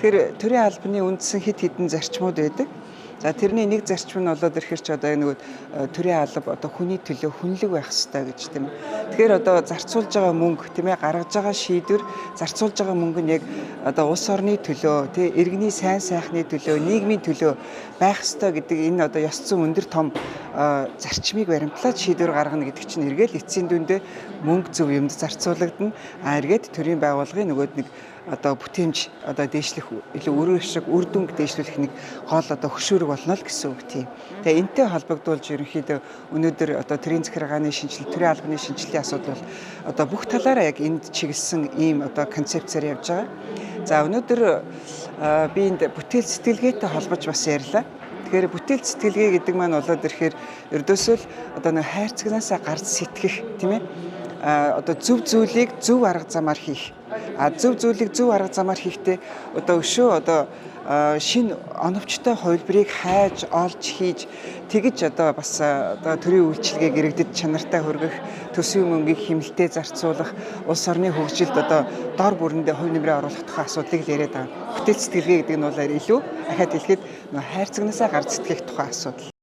Тэгэхээр төрийн албаны үндсэн хэд хэдэн зарчмууд байдаг. За тэрний нэг зарчим нь болоод ирэхээр ч одоо энэ төрийн алба одоо хүний төлөө хүнлэг байх ёстой гэж тийм. Тэгэхээр одоо зарцуулж байгаа мөнгө тийм ээ гаргаж байгаа шийдвэр зарцуулж байгаа мөнгө нь яг одоо улс орны төлөө тийм иргэний сайн сайхны төлөө нийгмийн төлөө байх ёстой гэдэг энэ одоо ёс зүйн өндөр том зарчмыг баримтлаад шийдвэр гаргана гэдэг чинь эргээл эцсийн дүндээ мөнгө зөв юмд зарцуулагдана. Эргээд төрийн байгууллагын нэг одоо бүтээмж одоо дээшлэх илүү өрөө шиг үр дүнг дээшлүүлэх нэг гол одоо хөшүүрэг болно л гэсэн үг тийм. Тэгээ энтэй холбогдуулж ерөнхийдөө өнөөдөр одоо төрийн захиргааны шинжилгээ, төрийн албаны шинжилгээний асуудал бол одоо бүх талаараа яг энд чиглэсэн ийм одоо концепцээр явж байгаа. За өнөөдөр би энд бүтээл сэтгэлгээтэй холбож бас ярьлаа. Тэгэхээр бүтээл сэтгэлгээ гэдэг маань болоод ирэхээр ердөөсөө л одоо нэг хайрцагнаасаа гарч сэтгэх тийм ээ. Одоо зөв зүйлийг зөв арга замаар хийх. Зөв зүйлийг зөв арга замаар хийхдээ одоо өшөө одоо шинэ оновчтой хувилбарыг хайж, олж хийж тэгж одоо бас одоо төрийн үйлчилгээг иргэдэд чанартай хүргэх, төсвийн мөнгийг хэмнэлтэд зарцуулах, улс орны хөгжилд одоо дор бүрэндээ хувь нэмрээ оруулах тухай асуудлыг л яриад байгаа. Бүтээл сэтгэлгээ гэдэг нь бол илүү ахаад хэлэхэд хайрцагнаасаа гарч сэтгэх тухай асуудал.